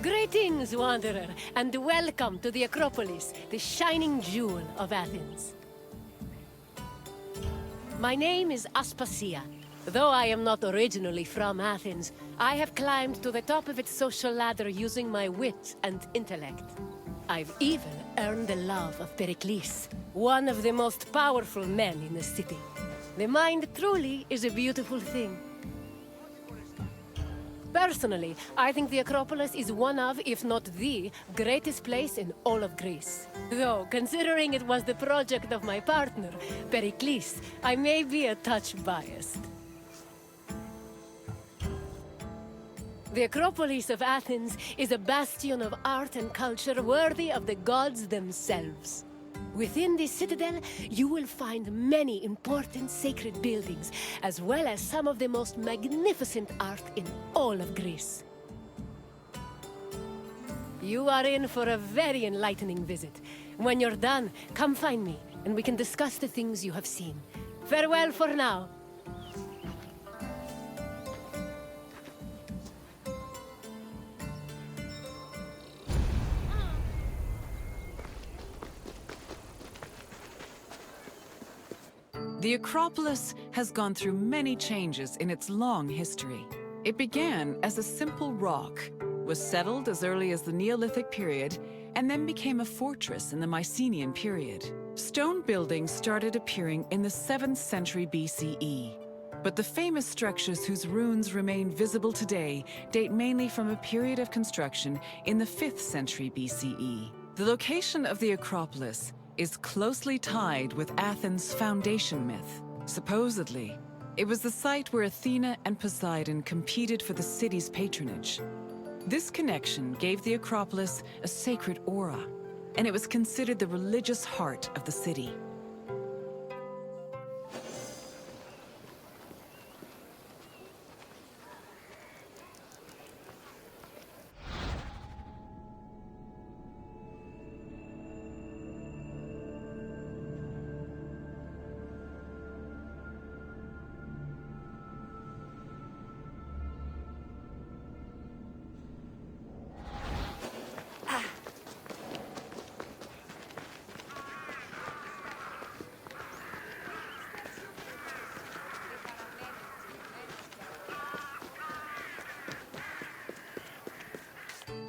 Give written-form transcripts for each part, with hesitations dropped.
Greetings, wanderer, and welcome to the Acropolis, the shining jewel of Athens. My name is Aspasia. Though I am not originally from Athens, I have climbed to the top of its social ladder using my wit and intellect. I've even earned the love of Pericles, one of the most powerful men in the city. The mind truly is a beautiful thing. Personally, I think the Acropolis is one of, if not the, greatest place in all of Greece. Though, considering it was the project of my partner, Pericles, I may be a touch biased. The Acropolis of Athens is a bastion of art and culture worthy of the gods themselves. Within this citadel, you will find many important sacred buildings, as well as some of the most magnificent art in all of Greece. You are in for a very enlightening visit. When you're done, come find me, and we can discuss the things you have seen. Farewell for now. The Acropolis has gone through many changes in its long history. It began as a simple rock, was settled as early as the Neolithic period, and then became a fortress in the Mycenaean period. Stone buildings started appearing in the 7th century BCE. But the famous structures whose ruins remain visible today date mainly from a period of construction in the 5th century BCE. The location of the Acropolis is closely tied with Athens' foundation myth. Supposedly, it was the site where Athena and Poseidon competed for the city's patronage. This connection gave the Acropolis a sacred aura, and it was considered the religious heart of the city.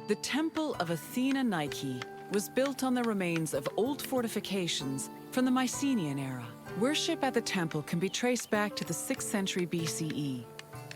The Temple of Athena Nike was built on the remains of old fortifications from the Mycenaean era. Worship at the temple can be traced back to the 6th century BCE,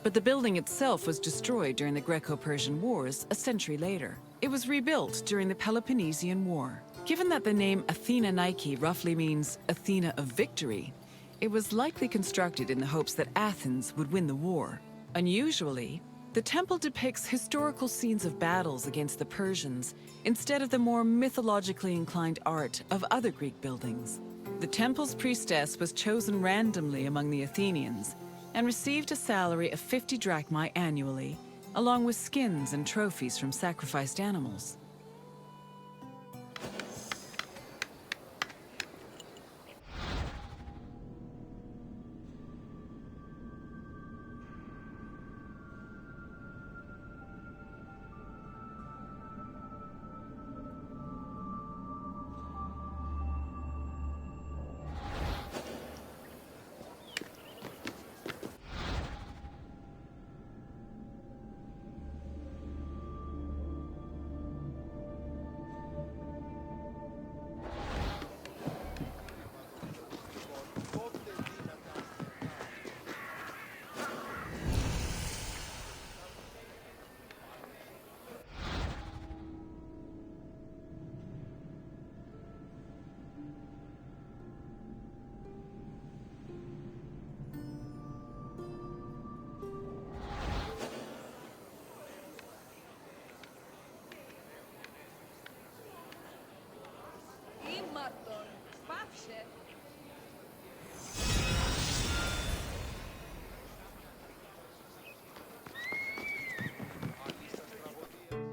but the building itself was destroyed during the Greco-Persian Wars a century later. It was rebuilt during the Peloponnesian War. Given that the name Athena Nike roughly means Athena of victory, it was likely constructed in the hopes that Athens would win the war. Unusually, the temple depicts historical scenes of battles against the Persians instead of the more mythologically inclined art of other Greek buildings. The temple's priestess was chosen randomly among the Athenians and received a salary of 50 drachmae annually, along with skins and trophies from sacrificed animals.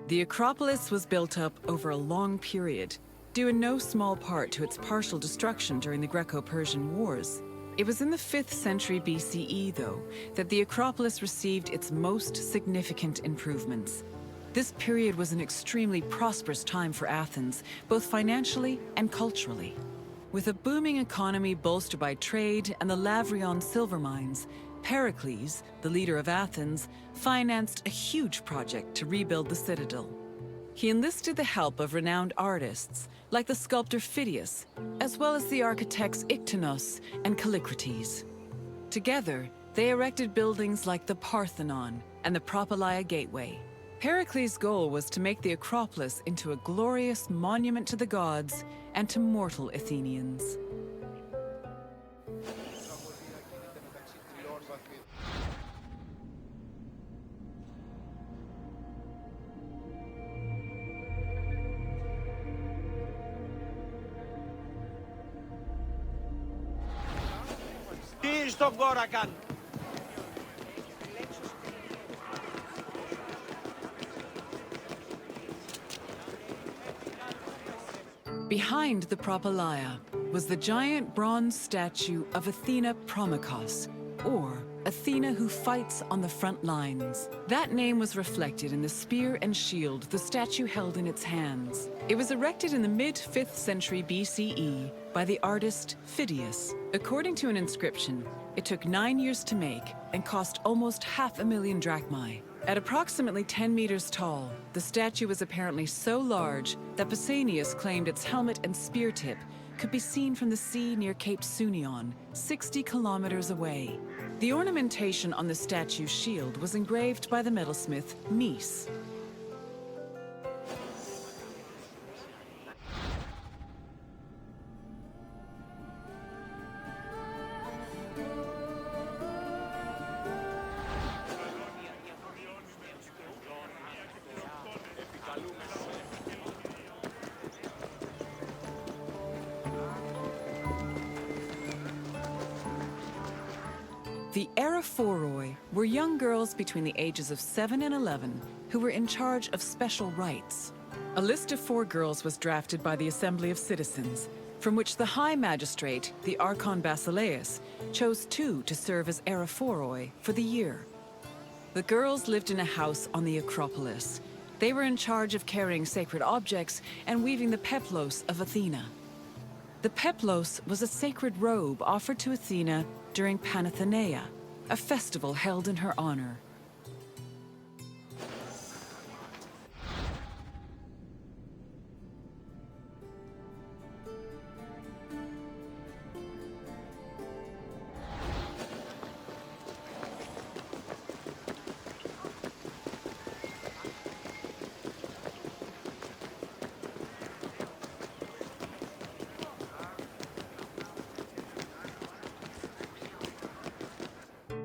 The Acropolis was built up over a long period, due in no small part to its partial destruction during the Greco-Persian Wars. It was in the 5th century BCE, though, that the Acropolis received its most significant improvements. This period was an extremely prosperous time for Athens, both financially and culturally. With a booming economy bolstered by trade and the Lavrion silver mines, Pericles, the leader of Athens, financed a huge project to rebuild the citadel. He enlisted the help of renowned artists, like the sculptor Phidias, as well as the architects Iktinos and Callicrates. Together, they erected buildings like the Parthenon and the Propylaea Gateway. Pericles' goal was to make the Acropolis into a glorious monument to the gods and to mortal Athenians. Τι στον κόρα κάνει. Behind the Propylaea was the giant bronze statue of Athena Promachos, or Athena who fights on the front lines. That name was reflected in the spear and shield the statue held in its hands. It was erected in the mid-5th century BCE by the artist Phidias. According to an inscription, it took 9 years to make and cost almost 500,000 drachmae. At approximately 10 meters tall, the statue was apparently so large that Pausanias claimed its helmet and spear tip could be seen from the sea near Cape Sunion, 60 kilometers away. The ornamentation on the statue's shield was engraved by the metalsmith Mies. The Aerophoroi were young girls between the ages of 7 and 11 who were in charge of special rites. A list of 4 girls was drafted by the Assembly of Citizens, from which the High Magistrate, the Archon Basileus, chose 2 to serve as Aerophoroi for the year. The girls lived in a house on the Acropolis. They were in charge of carrying sacred objects and weaving the peplos of Athena. The peplos was a sacred robe offered to Athena during Panathenaea, a festival held in her honor.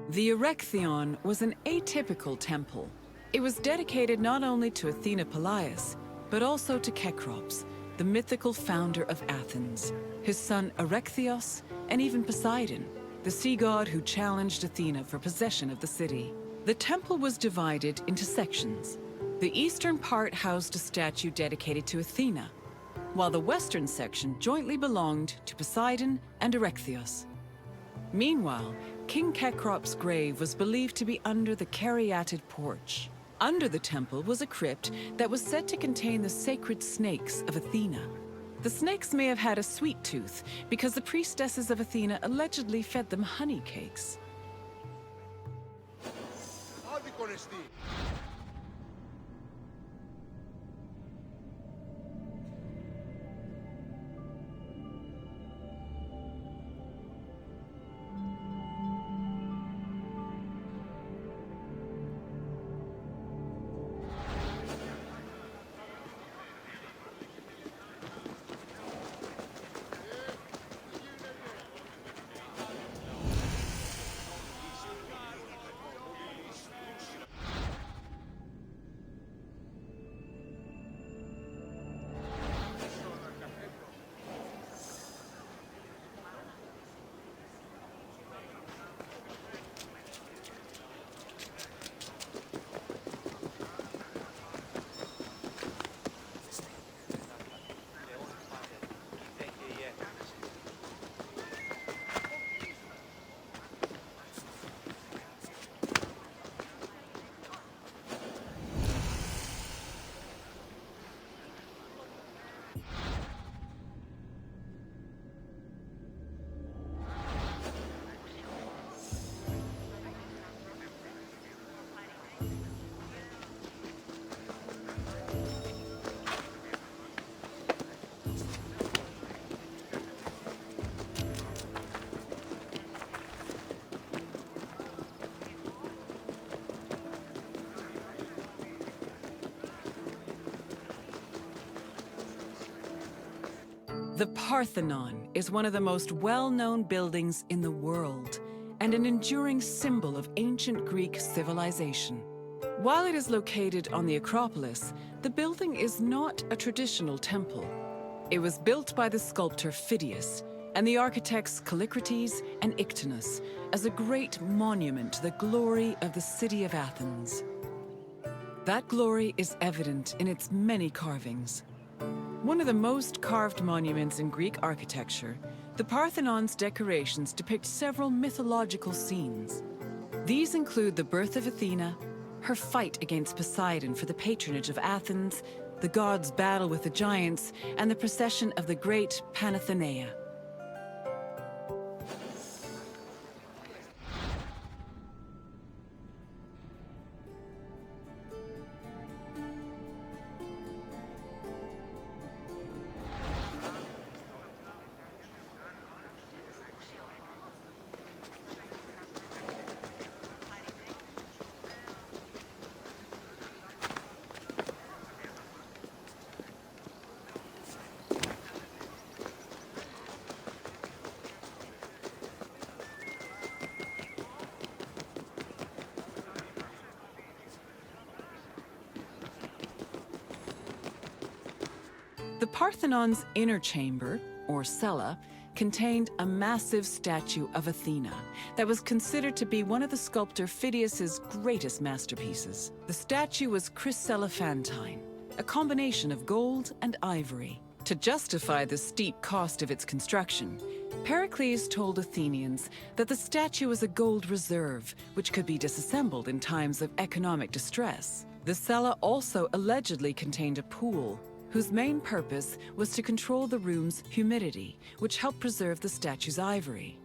The Erechtheion was an atypical temple. It was dedicated not only to Athena Polias, but also to Cecrops, the mythical founder of Athens, his son Erechtheos, and even Poseidon, the sea god who challenged Athena for possession of the city. The temple was divided into sections. The eastern part housed a statue dedicated to Athena, while the western section jointly belonged to Poseidon and Erechtheos. Meanwhile, King Cecrops' grave was believed to be under the caryatid porch. Under the temple was a crypt that was said to contain the sacred snakes of Athena. The snakes may have had a sweet tooth because the priestesses of Athena allegedly fed them honey cakes. The Parthenon is one of the most well-known buildings in the world and an enduring symbol of ancient Greek civilization. While it is located on the Acropolis, the building is not a traditional temple. It was built by the sculptor Phidias and the architects Callicrates and Ictinus as a great monument to the glory of the city of Athens. That glory is evident in its many carvings. One of the most carved monuments in Greek architecture, the Parthenon's decorations depict several mythological scenes. These include the birth of Athena, her fight against Poseidon for the patronage of Athens, the gods' battle with the giants, and the procession of the great Panathenaea. The Parthenon's inner chamber, or cella, contained a massive statue of Athena that was considered to be one of the sculptor Phidias's greatest masterpieces. The statue was chryselephantine, a combination of gold and ivory. To justify the steep cost of its construction, Pericles told Athenians that the statue was a gold reserve, which could be disassembled in times of economic distress. The cella also allegedly contained a pool, whose main purpose was to control the room's humidity, which helped preserve the statue's ivory.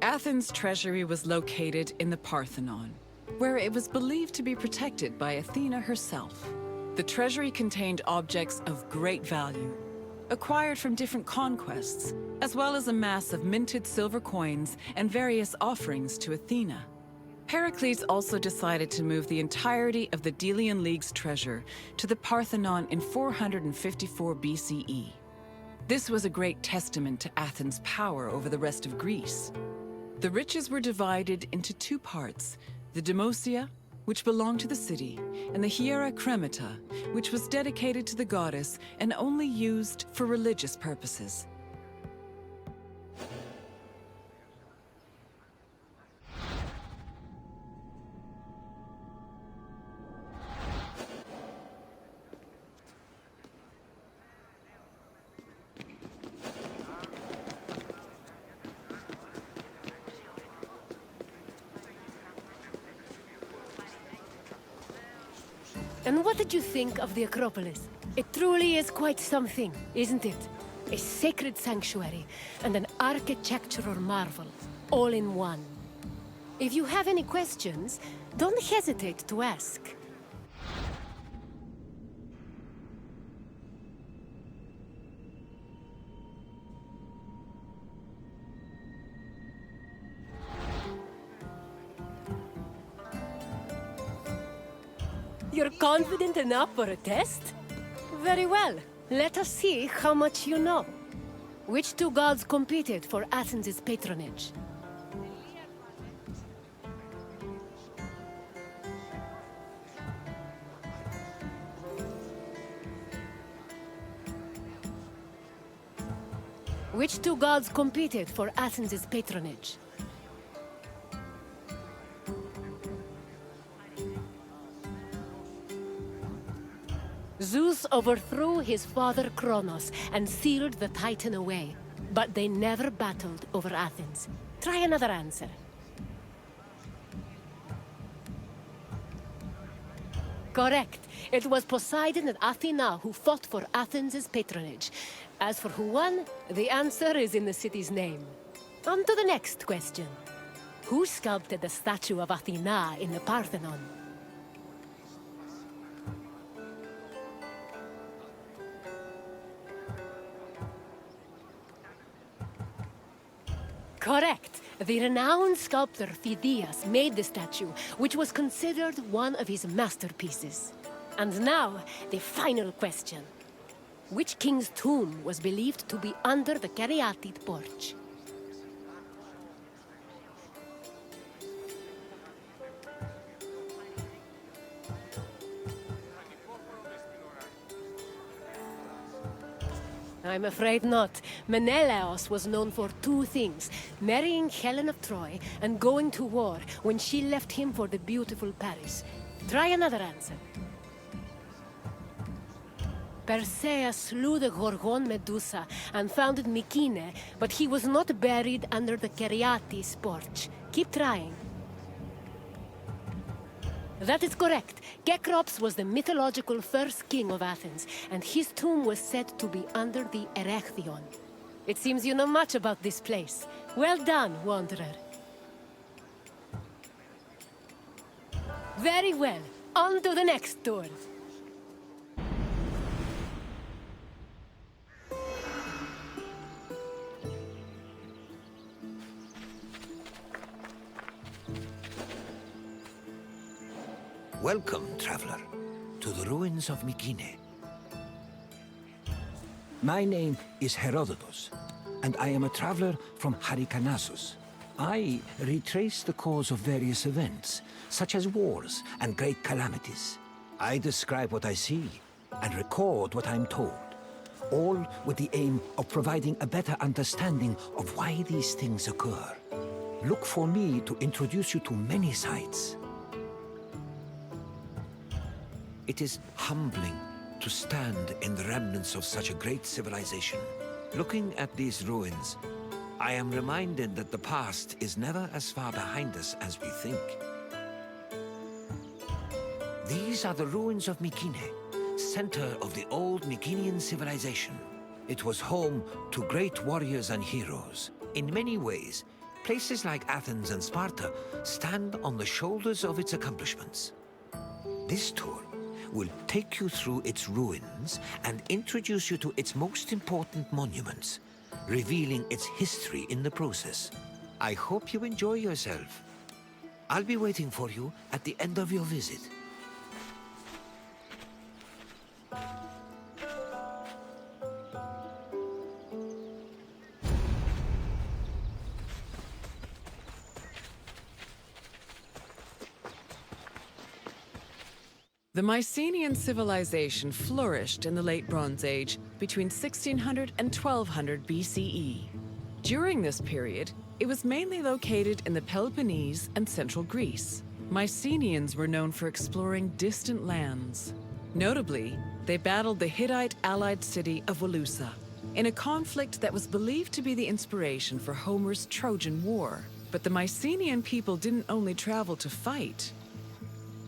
Athens' treasury was located in the Parthenon, where it was believed to be protected by Athena herself. The treasury contained objects of great value, acquired from different conquests, as well as a mass of minted silver coins and various offerings to Athena. Pericles also decided to move the entirety of the Delian League's treasure to the Parthenon in 454 BCE. This was a great testament to Athens' power over the rest of Greece. The riches were divided into two parts, the Demosia, which belonged to the city, and the Hiera Cremata, which was dedicated to the goddess and only used for religious purposes. And what did you think of the Acropolis? It truly is quite something, isn't it? A sacred sanctuary and an architectural marvel, all in one. If you have any questions, don't hesitate to ask. You're confident enough for a test? Very well. Let us see how much you know. Which two gods competed for Athens' patronage? Which two gods competed for Athens' patronage? Zeus overthrew his father Kronos and sealed the Titan away, but they never battled over Athens. Try another answer. Correct. It was Poseidon and Athena who fought for Athens' patronage. As for who won, the answer is in the city's name. On to the next question. Who sculpted the statue of Athena in the Parthenon? Correct. The renowned sculptor Phidias made the statue, which was considered one of his masterpieces. And now, the final question. Which king's tomb was believed to be under the Caryatid porch? I'm afraid not. Menelaos was known for two things: marrying Helen of Troy and going to war when she left him for the beautiful Paris. Try another answer. Perseus slew the Gorgon Medusa and founded Mykene, but he was not buried under the Caryatid porch. Keep trying. That is correct. Cecrops was the mythological first king of Athens, and his tomb was said to be under the Erechtheion. It seems you know much about this place. Well done, Wanderer. Very well. On to the next tour. Welcome, traveler, to the ruins of Mykene. My name is Herodotus, and I am a traveler from Hyrcanassus. I retrace the cause of various events, such as wars and great calamities. I describe what I see and record what I'm told, all with the aim of providing a better understanding of why these things occur. Look for me to introduce you to many sites. It is humbling to stand in the remnants of such a great civilization. Looking at these ruins, I am reminded that the past is never as far behind us as we think. These are the ruins of Mykene, center of the old Mykenean civilization. It was home to great warriors and heroes. In many ways, places like Athens and Sparta stand on the shoulders of its accomplishments. This tour will take you through its ruins and introduce you to its most important monuments, revealing its history in the process. I hope you enjoy yourself. I'll be waiting for you at the end of your visit. The Mycenaean civilization flourished in the Late Bronze Age between 1600 and 1200 BCE. During this period, it was mainly located in the Peloponnese and central Greece. Mycenaeans were known for exploring distant lands. Notably, they battled the Hittite-allied city of Walusa in a conflict that was believed to be the inspiration for Homer's Trojan War. But the Mycenaean people didn't only travel to fight.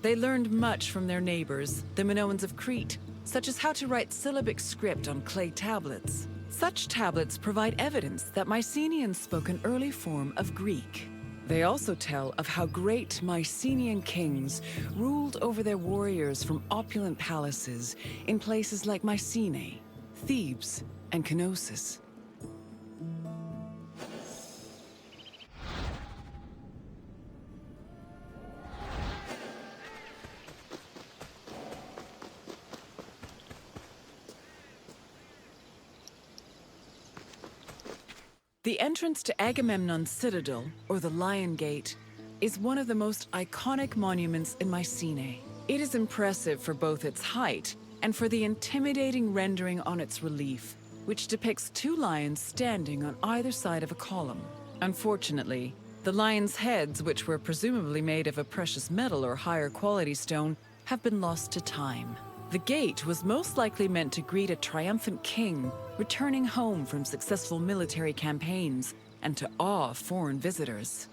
They learned much from their neighbors, the Minoans of Crete, such as how to write syllabic script on clay tablets. Such tablets provide evidence that Mycenaeans spoke an early form of Greek. They also tell of how great Mycenaean kings ruled over their warriors from opulent palaces in places like Mycenae, Thebes, and Knossos. The entrance to Agamemnon's citadel, or the Lion Gate, is one of the most iconic monuments in Mycenae. It is impressive for both its height and for the intimidating rendering on its relief. which depicts two lions standing on either side of a column. Unfortunately, the lions' heads, which were presumably made of a precious metal or higher quality stone, have been lost to time. The gate was most likely meant to greet a triumphant king returning home from successful military campaigns and to awe foreign visitors.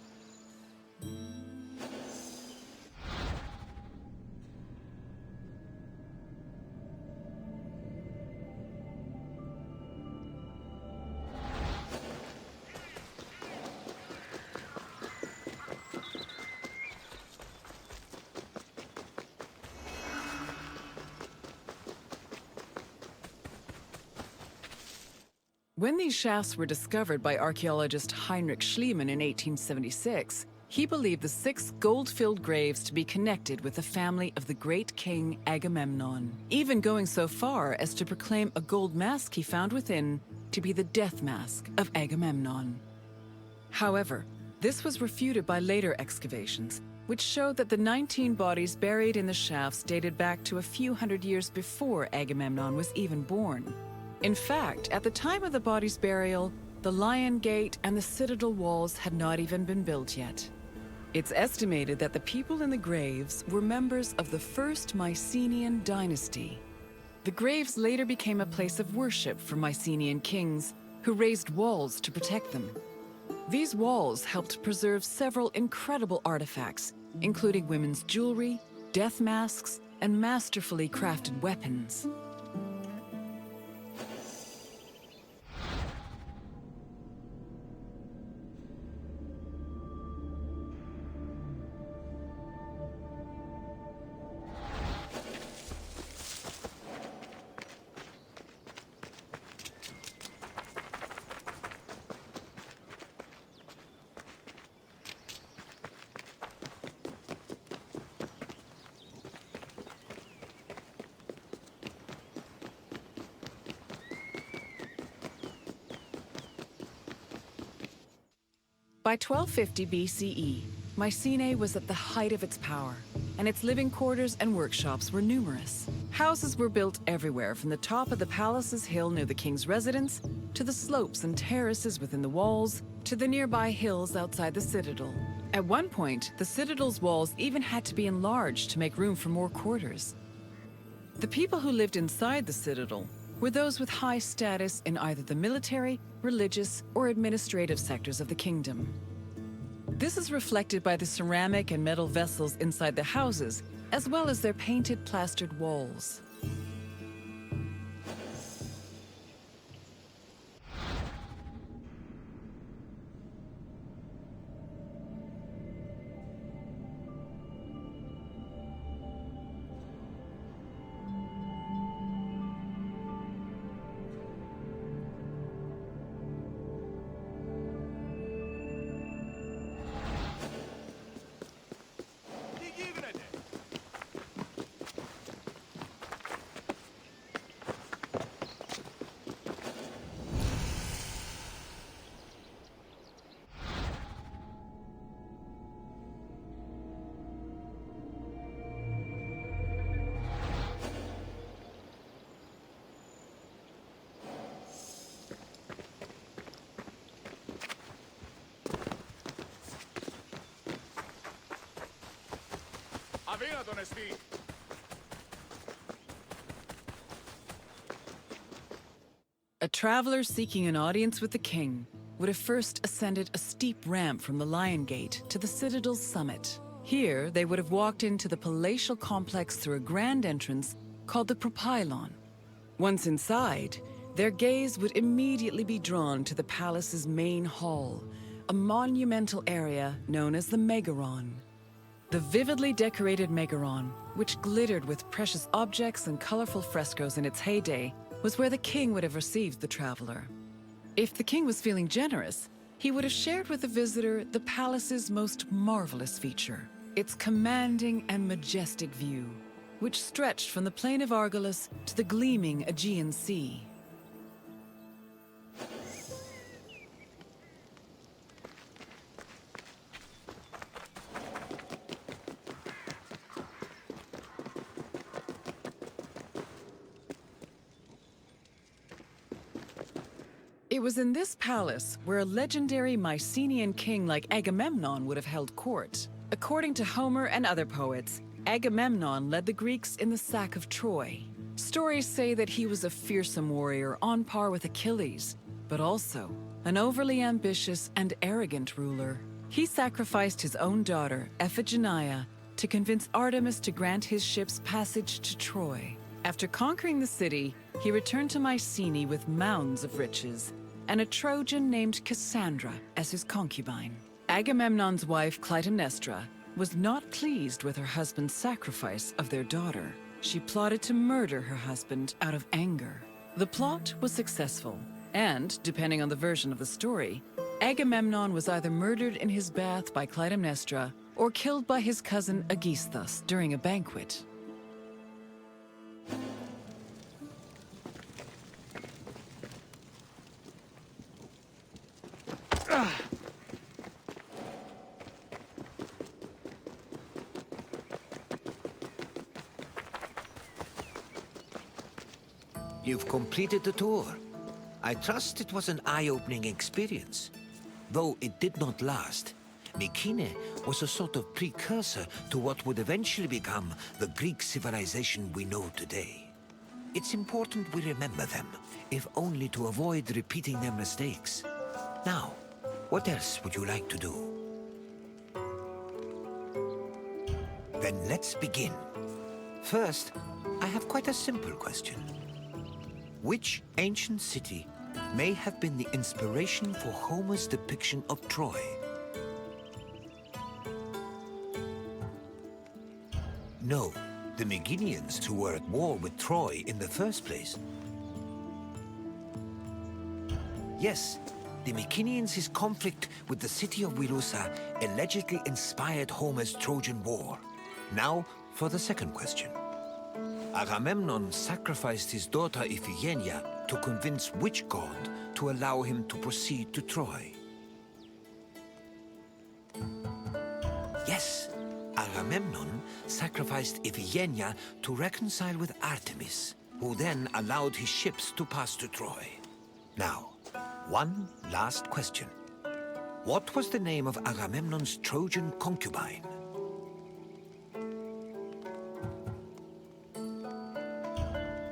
When these shafts were discovered by archaeologist Heinrich Schliemann in 1876, he believed the 6 gold-filled graves to be connected with the family of the great king Agamemnon, even going so far as to proclaim a gold mask he found within to be the death mask of Agamemnon. However, this was refuted by later excavations, which showed that the 19 bodies buried in the shafts dated back to a few hundred years before Agamemnon was even born. In fact, at the time of the body's burial, the Lion Gate and the citadel walls had not even been built yet. It's estimated that the people in the graves were members of the first Mycenaean dynasty. The graves later became a place of worship for Mycenaean kings, who raised walls to protect them. These walls helped preserve several incredible artifacts, including women's jewelry, death masks, and masterfully crafted weapons. By 1250 BCE, Mycenae was at the height of its power, and its living quarters and workshops were numerous. Houses were built everywhere, from the top of the palace's hill near the king's residence, to the slopes and terraces within the walls, to the nearby hills outside the citadel. At one point, the citadel's walls even had to be enlarged to make room for more quarters. The people who lived inside the citadel were those with high status in either the military, religious, or administrative sectors of the kingdom. This is reflected by the ceramic and metal vessels inside the houses, as well as their painted plastered walls. A traveler seeking an audience with the king would have first ascended a steep ramp from the Lion Gate to the citadel's summit. Here, they would have walked into the palatial complex through a grand entrance called the Propylon. Once inside, their gaze would immediately be drawn to the palace's main hall, a monumental area known as the Megaron. The vividly decorated Megaron, which glittered with precious objects and colorful frescoes in its heyday, was where the king would have received the traveler. If the king was feeling generous, he would have shared with the visitor the palace's most marvelous feature, its commanding and majestic view, which stretched from the plain of Argolis to the gleaming Aegean Sea. It was in this palace where a legendary Mycenaean king like Agamemnon would have held court. According to Homer and other poets, Agamemnon led the Greeks in the sack of Troy. Stories say that he was a fearsome warrior on par with Achilles, but also an overly ambitious and arrogant ruler. He sacrificed his own daughter, Iphigenia, to convince Artemis to grant his ship's passage to Troy. After conquering the city, he returned to Mycenae with mounds of riches and a Trojan named Cassandra as his concubine. Agamemnon's wife, Clytemnestra, was not pleased with her husband's sacrifice of their daughter. She plotted to murder her husband out of anger. The plot was successful, and, depending on the version of the story, Agamemnon was either murdered in his bath by Clytemnestra or killed by his cousin Aegisthus during a banquet. You've completed the tour. I trust it was an eye-opening experience. Though it did not last, Mycenae was a sort of precursor to what would eventually become the Greek civilization we know today. It's important we remember them, if only to avoid repeating their mistakes. Now, what else would you like to do? Then let's begin. First, I have quite a simple question. Which ancient city may have been the inspiration for Homer's depiction of Troy? No, the Megenians who were at war with Troy in the first place. Yes, the Mycenaeans' conflict with the city of Wilusa allegedly inspired Homer's Trojan War. Now, for the second question. Agamemnon sacrificed his daughter Iphigenia to convince which god to allow him to proceed to Troy? Yes, Agamemnon sacrificed Iphigenia to reconcile with Artemis, who then allowed his ships to pass to Troy. Now, one last question. What was the name of Agamemnon's Trojan concubine?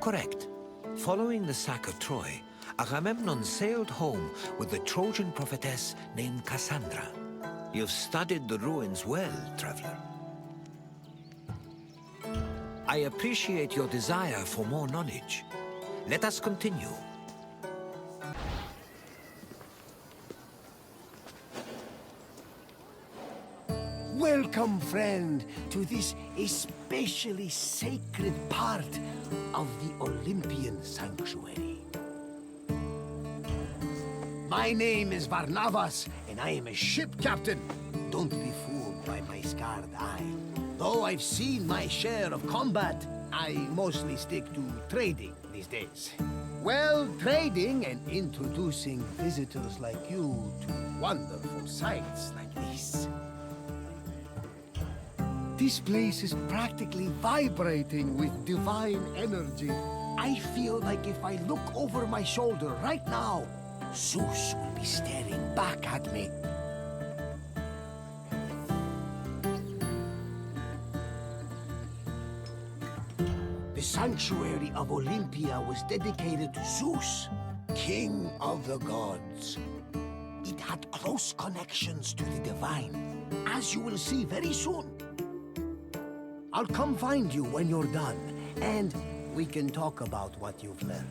Correct. Following the sack of Troy, Agamemnon sailed home with the Trojan prophetess named Cassandra. You've studied the ruins well, traveler. I appreciate your desire for more knowledge. Let us continue. Welcome, friend, to this especially sacred part of the Olympian Sanctuary. My name is Barnabas, and I am a ship captain. Don't be fooled by my scarred eye. Though I've seen my share of combat, I mostly stick to trading these days. Well, trading and introducing visitors like you to wonderful sights like this. This place is practically vibrating with divine energy. I feel like if I look over my shoulder right now, Zeus will be staring back at me. The sanctuary of Olympia was dedicated to Zeus, king of the gods. It had close connections to the divine, as you will see very soon. I'll come find you when you're done, and we can talk about what you've learned.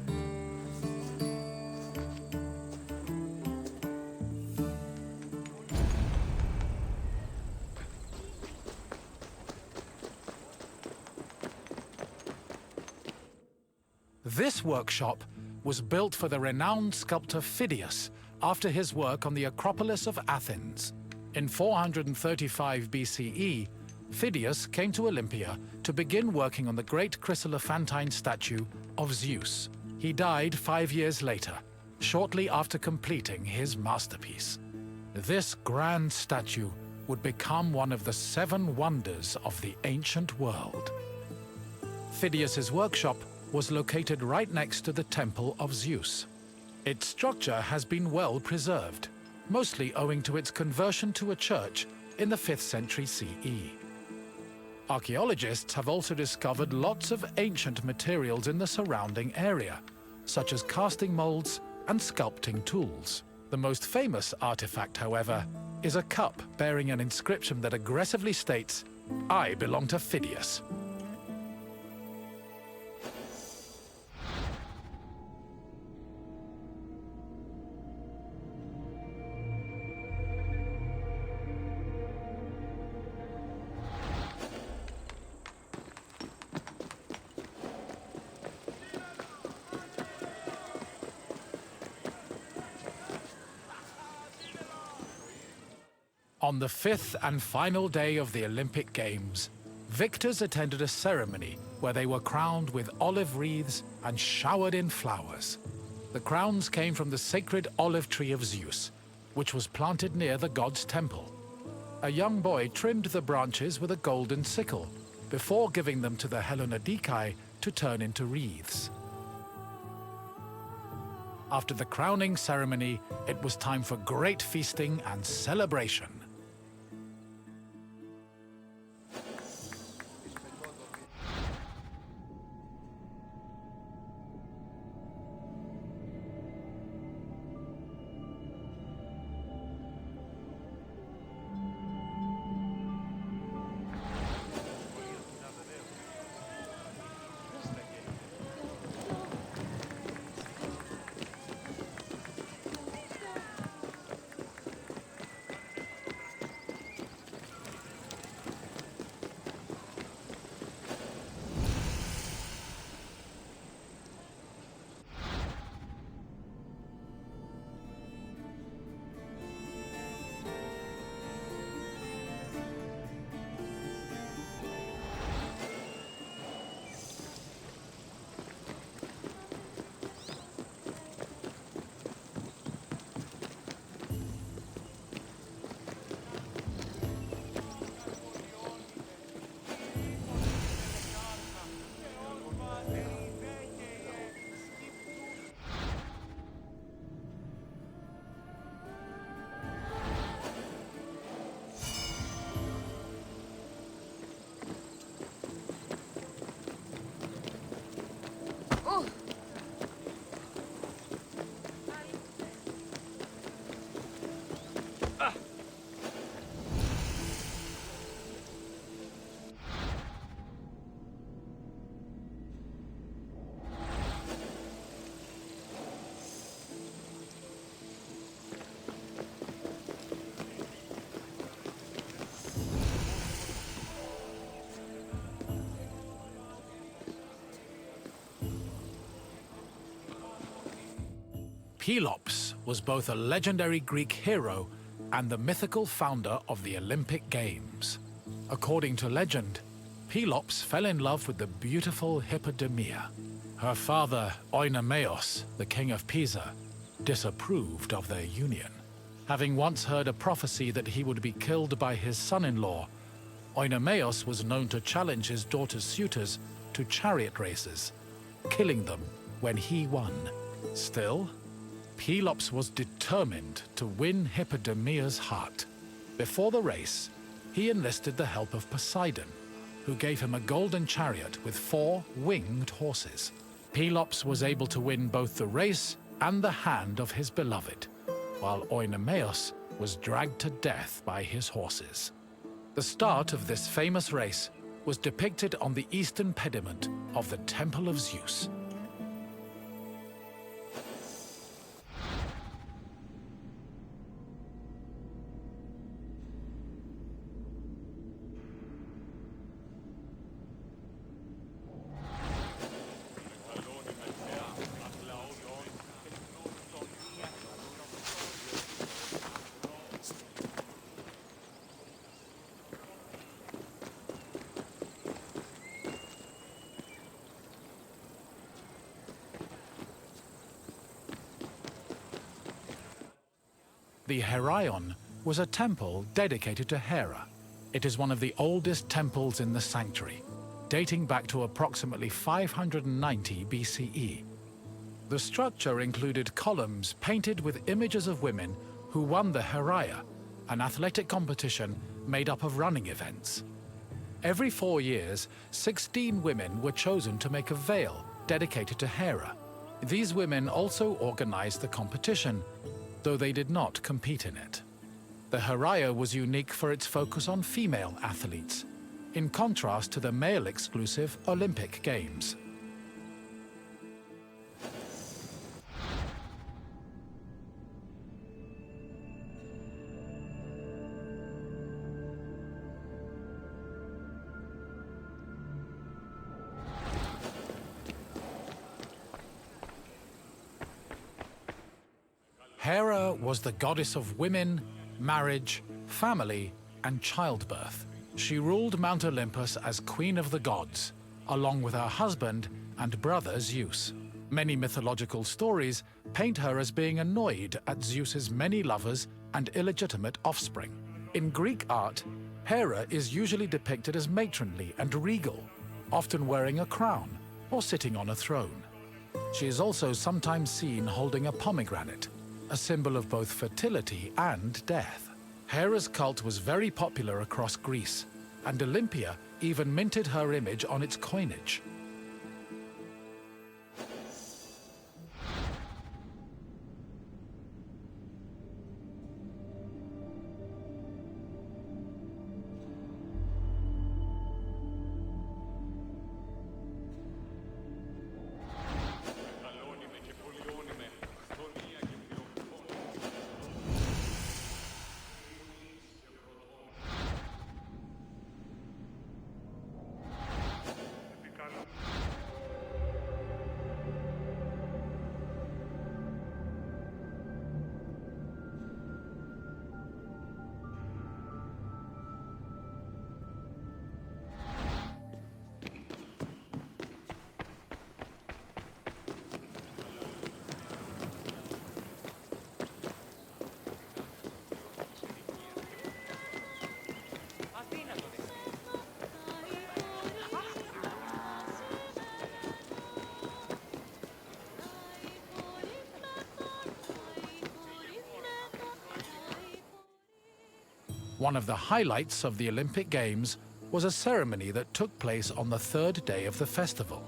This workshop was built for the renowned sculptor Phidias after his work on the Acropolis of Athens. In 435 BCE, Phidias came to Olympia to begin working on the great chryselephantine statue of Zeus. He died 5 years later, shortly after completing his masterpiece. This grand statue would become one of the 7 wonders of the ancient world. Phidias's workshop was located right next to the Temple of Zeus. Its structure has been well preserved, mostly owing to its conversion to a church in the 5th century CE. Archaeologists have also discovered lots of ancient materials in the surrounding area, such as casting molds and sculpting tools. The most famous artifact, however, is a cup bearing an inscription that aggressively states, "I belong to Phidias." On the 5th and final day of the Olympic Games, victors attended a ceremony where they were crowned with olive wreaths and showered in flowers. The crowns came from the sacred olive tree of Zeus, which was planted near the god's temple. A young boy trimmed the branches with a golden sickle before giving them to the Hellanodikai to turn into wreaths. After the crowning ceremony, it was time for great feasting and celebration. Pelops was both a legendary Greek hero and the mythical founder of the Olympic Games. According to legend, Pelops fell in love with the beautiful Hippodamia. Her father, Oenomaus, the king of Pisa, disapproved of their union. Having once heard a prophecy that he would be killed by his son-in-law, Oenomaus was known to challenge his daughter's suitors to chariot races, killing them when he won. Still, Pelops was determined to win Hippodamia's heart. Before the race, he enlisted the help of Poseidon, who gave him a golden chariot with 4 winged horses. Pelops was able to win both the race and the hand of his beloved, while Oenomaus was dragged to death by his horses. The start of this famous race was depicted on the eastern pediment of the Temple of Zeus. The Heraion was a temple dedicated to Hera. It is one of the oldest temples in the sanctuary, dating back to approximately 590 BCE. The structure included columns painted with images of women who won the Heraia, an athletic competition made up of running events. Every 4 years, 16 women were chosen to make a veil dedicated to Hera. These women also organized the competition, though they did not compete in it. The Heraia was unique for its focus on female athletes, in contrast to the male-exclusive Olympic Games. Hera was the goddess of women, marriage, family, and childbirth. She ruled Mount Olympus as Queen of the Gods, along with her husband and brother Zeus. Many mythological stories paint her as being annoyed at Zeus's many lovers and illegitimate offspring. In Greek art, Hera is usually depicted as matronly and regal, often wearing a crown or sitting on a throne. She is also sometimes seen holding a pomegranate, a symbol of both fertility and death. Hera's cult was very popular across Greece, and Olympia even minted her image on its coinage. One of the highlights of the Olympic Games was a ceremony that took place on the third day of the festival.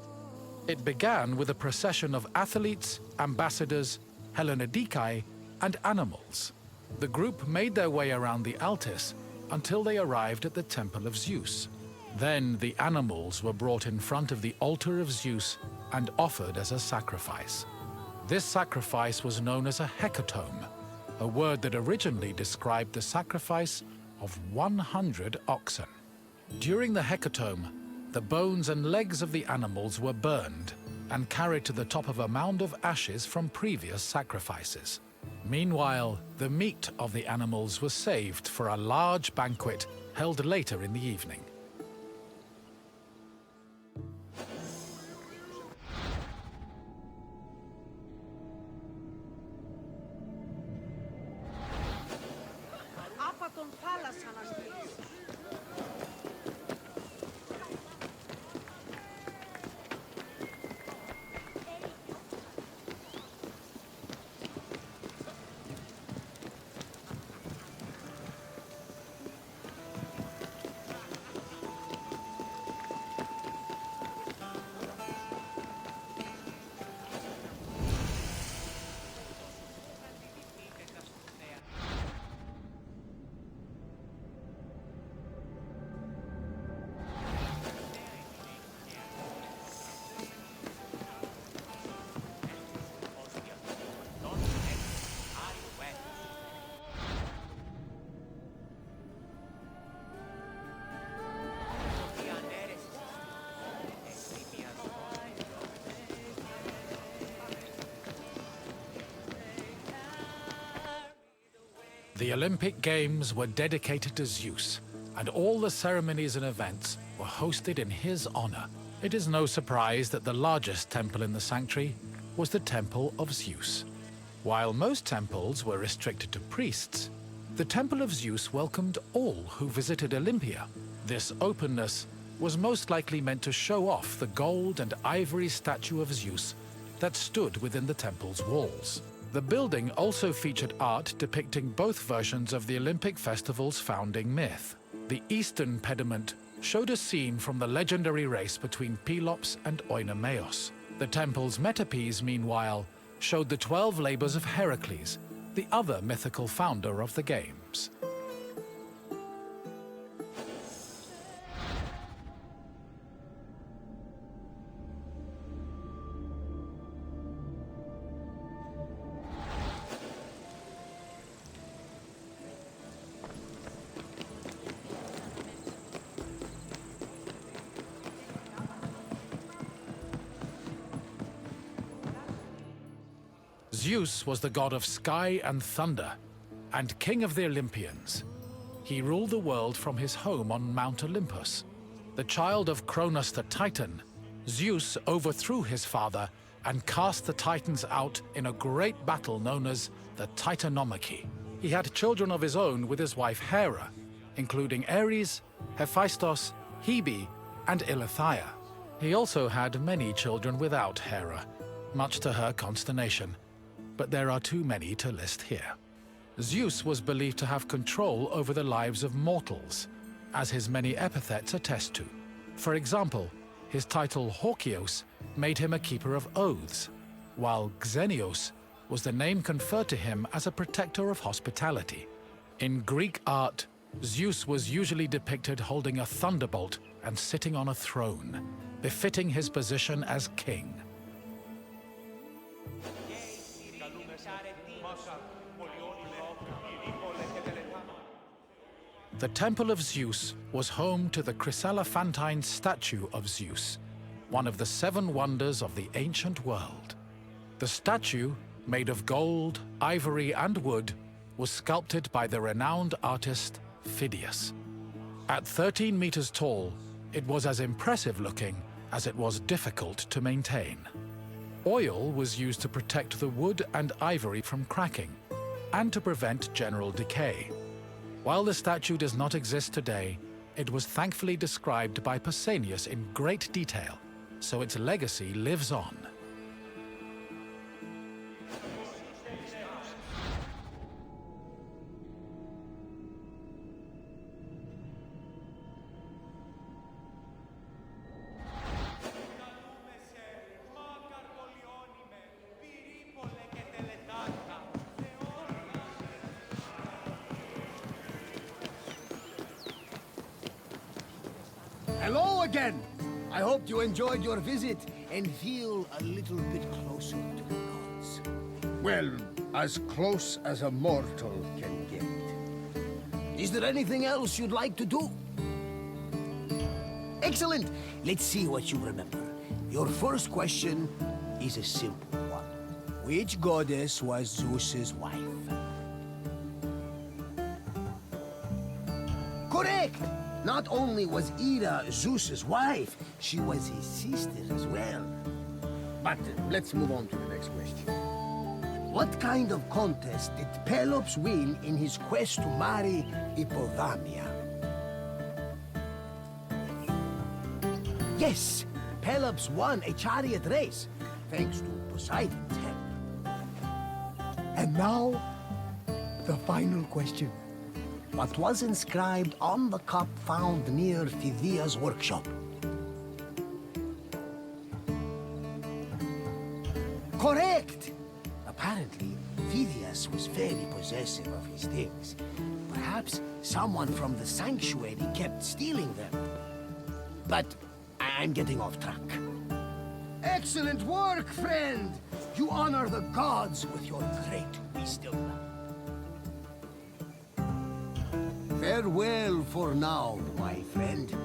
It began with a procession of athletes, ambassadors, Hellenodikai, and animals. The group made their way around the Altis until they arrived at the Temple of Zeus. Then the animals were brought in front of the altar of Zeus and offered as a sacrifice. This sacrifice was known as a hecatome, a word that originally described the sacrifice of 100 oxen. During the hecatome, the bones and legs of the animals were burned and carried to the top of a mound of ashes from previous sacrifices. Meanwhile, the meat of the animals was saved for a large banquet held later in the evening. The Olympic Games were dedicated to Zeus, and all the ceremonies and events were hosted in his honor. It is no surprise that the largest temple in the sanctuary was the Temple of Zeus. While most temples were restricted to priests, the Temple of Zeus welcomed all who visited Olympia. This openness was most likely meant to show off the gold and ivory statue of Zeus that stood within the temple's walls. The building also featured art depicting both versions of the Olympic festival's founding myth. The eastern pediment showed a scene from the legendary race between Pelops and Oinomaos. The temple's metapiece, meanwhile, showed the 12 labors of Heracles, the other mythical founder of the games. Zeus was the god of sky and thunder, and king of the Olympians. He ruled the world from his home on Mount Olympus. The child of Cronus the Titan, Zeus overthrew his father and cast the Titans out in a great battle known as the Titanomachy. He had children of his own with his wife Hera, including Ares, Hephaestus, Hebe, and Eileithyia. He also had many children without Hera, much to her consternation, but there are too many to list here. Zeus was believed to have control over the lives of mortals, as his many epithets attest to. For example, his title Horkios made him a keeper of oaths, while Xenios was the name conferred to him as a protector of hospitality. In Greek art, Zeus was usually depicted holding a thunderbolt and sitting on a throne, befitting his position as king. The Temple of Zeus was home to the chryselephantine statue of Zeus, one of the 7 wonders of the ancient world. The statue, made of gold, ivory, and wood, was sculpted by the renowned artist Phidias. At 13 meters tall, it was as impressive looking as it was difficult to maintain. Oil was used to protect the wood and ivory from cracking, and to prevent general decay. While the statue does not exist today, it was thankfully described by Pausanias in great detail, so its legacy lives on. Hello again! I hope you enjoyed your visit and feel a little bit closer to the gods. Well, as close as a mortal can get. Is there anything else you'd like to do? Excellent! Let's see what you remember. Your first question is a simple one. Which goddess was Zeus's wife? Correct! Not only was Hera Zeus's wife, she was his sister as well. But let's move on to the next question. What kind of contest did Pelops win in his quest to marry Hippodamia? Yes, Pelops won a chariot race, thanks to Poseidon's help. And now, the final question. What was inscribed on the cup found near Phidias' workshop? Correct! Apparently, Phidias was very possessive of his things. Perhaps someone from the sanctuary kept stealing them. But I'm getting off track. Excellent work, friend! You honor the gods with your great wisdom. Farewell for now, my friend.